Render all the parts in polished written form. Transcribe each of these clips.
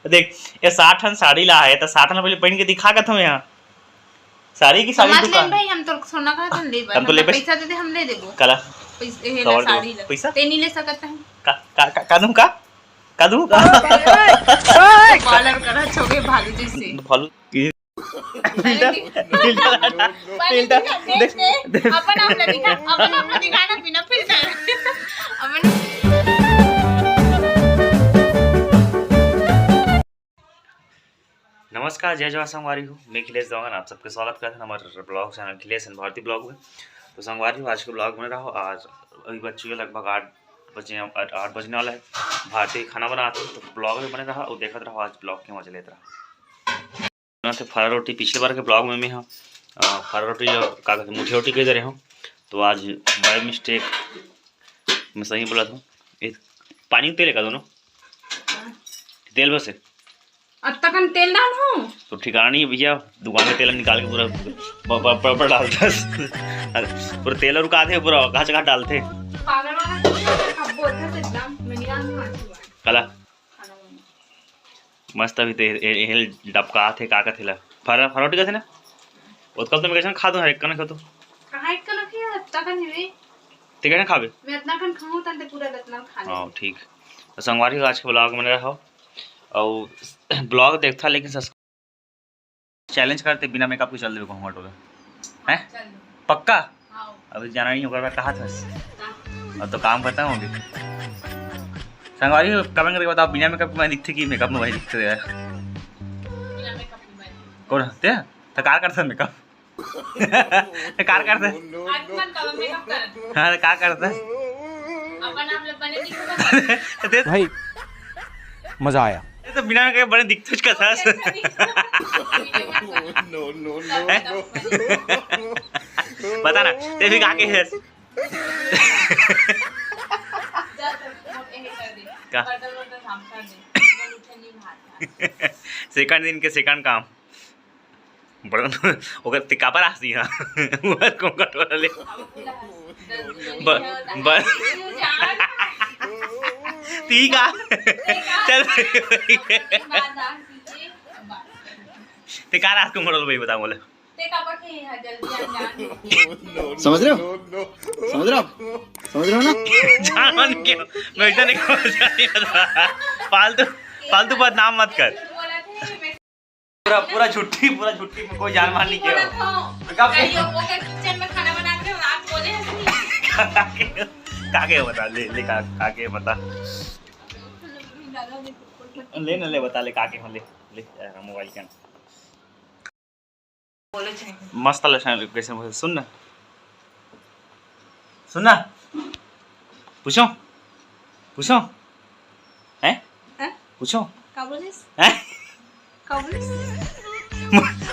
देख ये 60 साड़ी ला है तो 60 पहले पहन के दिखा का तुम्हें यहाँ साड़ी की साड़ी दुकान भाई हम तो सोना का तुम ले हम तो ले पैसा दे दे हम ले देबो कला साड़ी पैसा ते नहीं ले सकता है का दूं का दूं कॉलर करा छोगे भालू जैसे भालू की अपन आपने दिखाना बिना फिल्टर अपन नमस्कार जय जवाहर संगवारी हूँ मैं अखिलेश दौंगन आप सबके स्वागत करते हैं हमारे ब्लॉग चैनल अखिलेश भारतीय ब्लॉग में। तो संगवारी आज के ब्लॉग में रहो। आज अभी बच्चों के लगभग 8 बजने वाला है। भारतीय खाना बनाते तो ब्लॉग में बने रहा और देखते रहो। आज ब्लॉग के मजा लेते रहा। फरा रोटी पिछले बार के ब्लॉग में मैं हाँ फरा रोटी का मुठी रोटी कह दे रहे हूँ। तो आज बाय मिस्टेक मैं सही बोला था। पानी तेल का दोनों तेल बस अब तक हम तेल डाल हूँ तो ठिकाना नहीं है भैया। दुकान में तेल निकाल के पूरा डालता पूरा तेल और रुका थे पूरा घाच घाट डालते कला मस्त अभी तेल डबका थे का थे फरोटी का थे ना उसका तो मैं कैसे खा दूं हर एक का तो कहां एक का खिया तक नहीं ते कैसे खाबे मैं इतना कन खाऊं तंते पूरा इतना खा ले। हां ठीक। तो संगवारी आज के ब्लॉग में रहो और ब्लॉग देखता लेकिन चैलेंज करते बिना मेकअप के चल देवे कहूँ ऑटो हैं पक्का अभी जाना नहीं होगा कहा था अब तो काम करता हूँ संगवारी कमेंट करके बताओ बिना मेकअप मैं दिखते कि मेकअप में वही दिखते यार कौन हंसते तो कार करता मेकअप कार करता हाँ कार करता भाई मजा आया तो बिना के बड़े दिखते उसका था बता ना ते भी काके है का सेकंड दिन के सेकंड काम बड़ा ओकर तिका पर आसी हां वो को कटोरा ले ठीक है चल ते का रात को मॉडल भाई बता बोले ते का पर के है जल्दी समझ रहे हो ना जान के मैं इधर नहीं फालतू बात नाम मत कर पूरा छुट्टी में कोई जान मान नहीं किया किचन में खाना बना के आप बोले काके बता ले काके बता ले न ले बता ले काके हम ले मोबाइल के बोले छे मस्त लक्षण कैसे सुन ना पूछो हैं पूछो का बोलिस हैं का बोलिस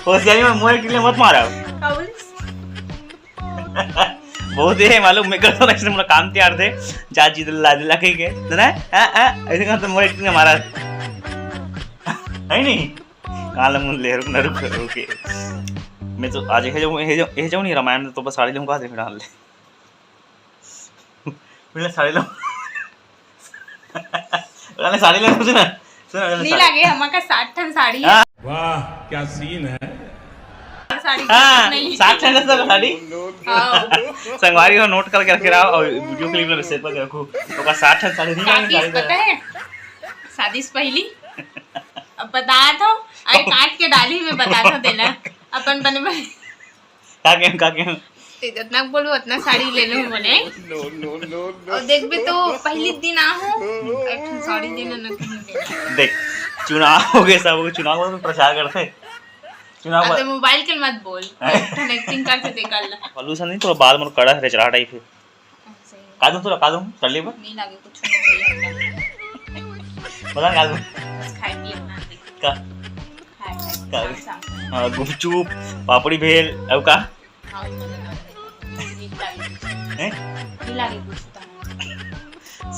वो जानी में मोबाइल के लिए मत मारा का बोलिस बहुत है मालूम मैं करता ना मेरा काम तैयार थे चाची तो ला के गए ना ऐसे कहा तो मोबाइल ने मारा है नहीं काला मुंह ले रुक मैं तो आज हे जाऊं नहीं रामायण तो बस साड़ी लूंगा दे डाल ले मैं साड़ी लूं वाले साड़ी ले सुन नहीं लगे हमारा 60 ठन साड़ी है वाह क्या सीन है साड़ी नहीं 60 ठन साड़ी संगवारी हो नोट करके रखे रहो और वीडियो क्लिप में सेव करके रखो तो का 60 ठन साड़ी नहीं पता है शादी से पहली अब बता दो आई काट के डाली में बता दो देना अपन बने भाई का जितना बोलो उतना साड़ी ले लो बोले और देख भी तो पहली दिन आओ साड़ी देना न देख चुनाव हो गए सब चुनाव में प्रचार करते चुनाव तो मोबाइल के मत बोल कनेक्टिंग करके निकाल ला पॉल्यूशन नहीं थोड़ा बाल में कड़ा है चढ़ा टाइप है का दूं कर ले नहीं लागे कुछ नहीं पता का दूं खाए पिए ना का खाए हां गुपचुप पापड़ी भेल अब का हैं नहीं लागे कुछ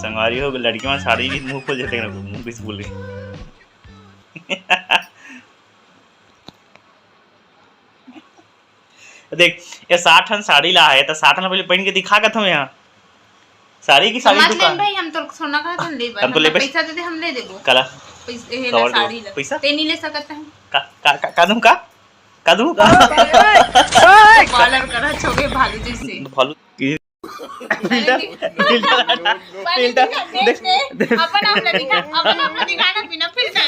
संगवारी हो लड़की में साड़ी भी मुंह खोल देते हैं मुंह किस बोल रही देख ये 60 साड़ी ला है तो 60 पहले पहन के दिखा का तुम्हें यहाँ साड़ी की साड़ी दुकान भाई हम तो सोना का तुम ले हम तो ले पैसा दे दे हम ले देबो कला साड़ी पैसा ते नहीं ले सकता है कादू कॉलर करा छोगे भालू जैसे फॉलो अपन आपने दिखा ना बिना फिल्टर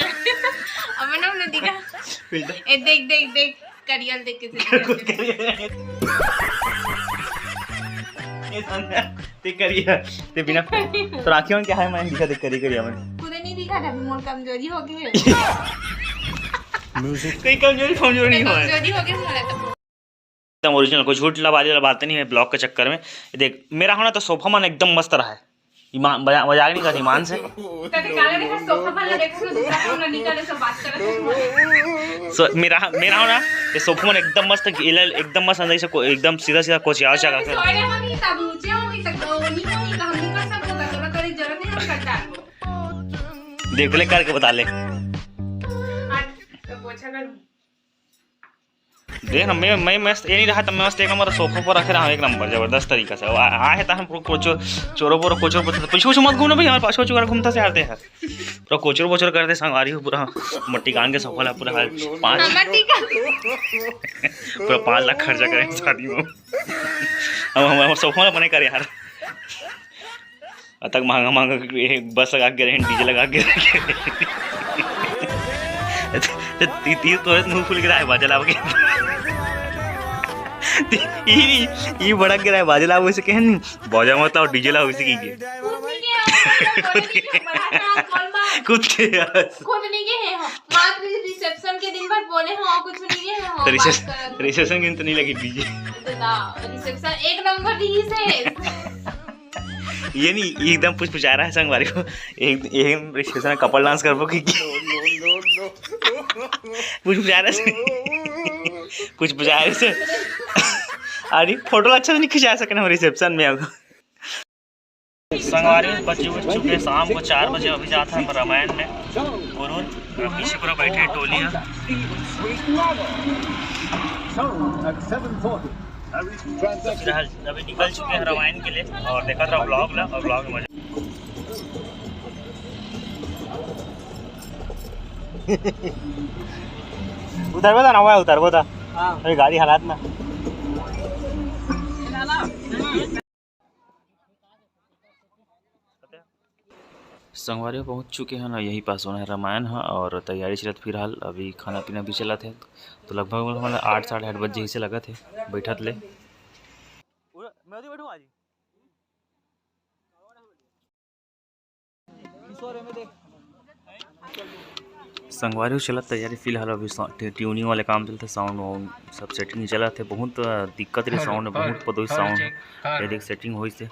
अपन आपने दिखा ए देख करियल देख के ते करिए ते बिना तो राखियों क्या है मैं दिखा देख करिए मैं खुद नहीं दिखा था मोर कमजोरी हो गई है कोई कमजोरी नहीं हुआ है कमजोरी हो गई मोला तो एकदम ओरिजिनल कोई झूठ लबाजी बातें नहीं है ब्लॉग के चक्कर में। देख मेरा होना तो सोफा मन एकदम मस्त रहा है ईमान मजाक नहीं कर ईमान से तने काले देखा सोफा वाला देखो ना दूसरा हम निकाले सब बात कर सो मेरा होना ये सोफा मन एकदम मस्त एकदम मस्त अंदर से एकदम सीधा कोचिया चला अरे हम ही तब ऊंचे हम ही तक नहीं हम ही कर सकते तो करे जरूरत नहीं हम करता देख ले करके बता ले तो पोछा कर देख ना मैं मस्त ये नहीं रहा तो मैं मस्त एक नंबर सोफा पर रखे रहा एक नंबर जबरदस्त तरीका से आए तो हम चोरो पीछे मत घूमना भाई हमारे पास चोरा घूमता से आते हैं पूरा कोचर करते संगवारी हो पूरा मट्टी कान के सोफा ला पूरा 5 लाख खर्चा करें शादी में हम सोफा बने कर यार तक महंगा बस लगा के रहे डीजे लगा के तीस तो मुंह फुल गिरा है बाजला ये बड़ा गिरा है बाजला वैसे कह नहीं बाजा मत और डीजे ला वैसे की खुद के नहीं के है मात्र रिसेप्शन के दिन भर बोले हां कुछ नहीं है हां रिसेप्शन के दिन तो नहीं लगी डीजे रिसेप्शन एक नंबर डीजे से ये नहीं एकदम पूछ आ रहा है संगवारी को एक रिसेप्शन कपल डांस करबो की पूछ आ रहा है कुछ बुझा रहे से अरे फोटो अच्छा नहीं खिंचा सके ना रिसेप्शन में अब संगवारी बच्चे चुके शाम को 4 बजे अभी जाता है रामायण में गुरुर पीछे पूरा बैठे टोलियां अभी निकल चुके हैं रामायण के लिए और देखा था ब्लॉग ला और ब्लॉग में मजा उतर बता ना हुआ उतर बता अरे गाड़ी हालात ना संगवारी पहुंच चुके हैं ना यही पास होना है रामायण है और तैयारी चलत फिलहाल अभी खाना पीना भी चला थे तो लगभग हमारे 8 साढ़े 8 बजे से लगा थे बैठा ले संगवारी चला तैयारी फिलहाल अभी ट्यूनिंग वाले काम चलते साउंड वाउंड सब सेटिंग चला थे बहुत दिक्कत रही साउंड बहुत पदोई साउंड है सेटिंग हुई से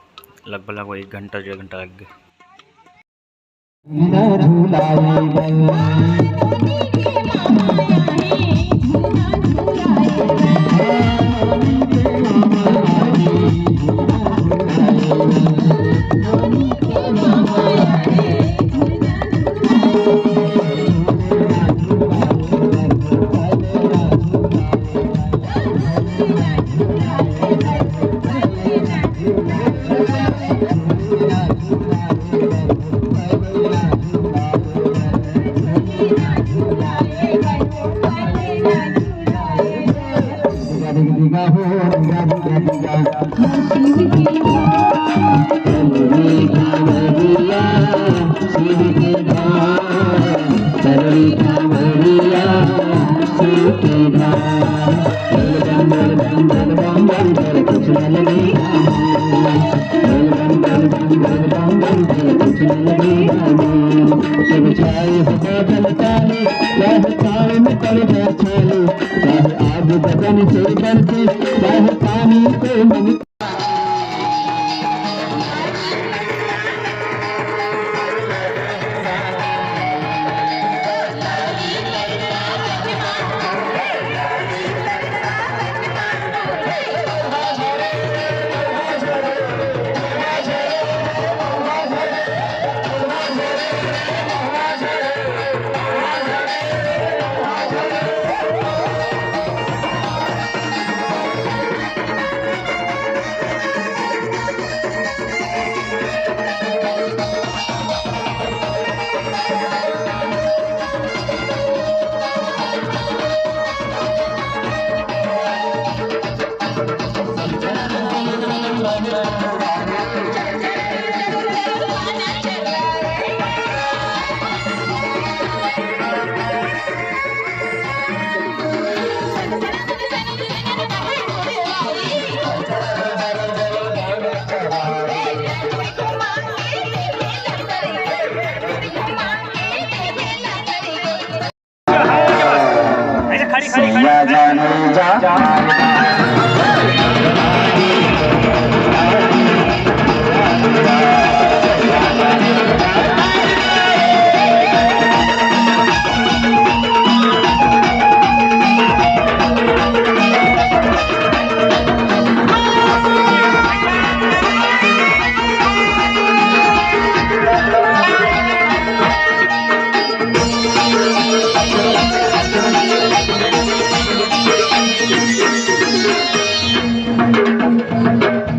लगभग 1 घंटा 1.5 घंटा लग गए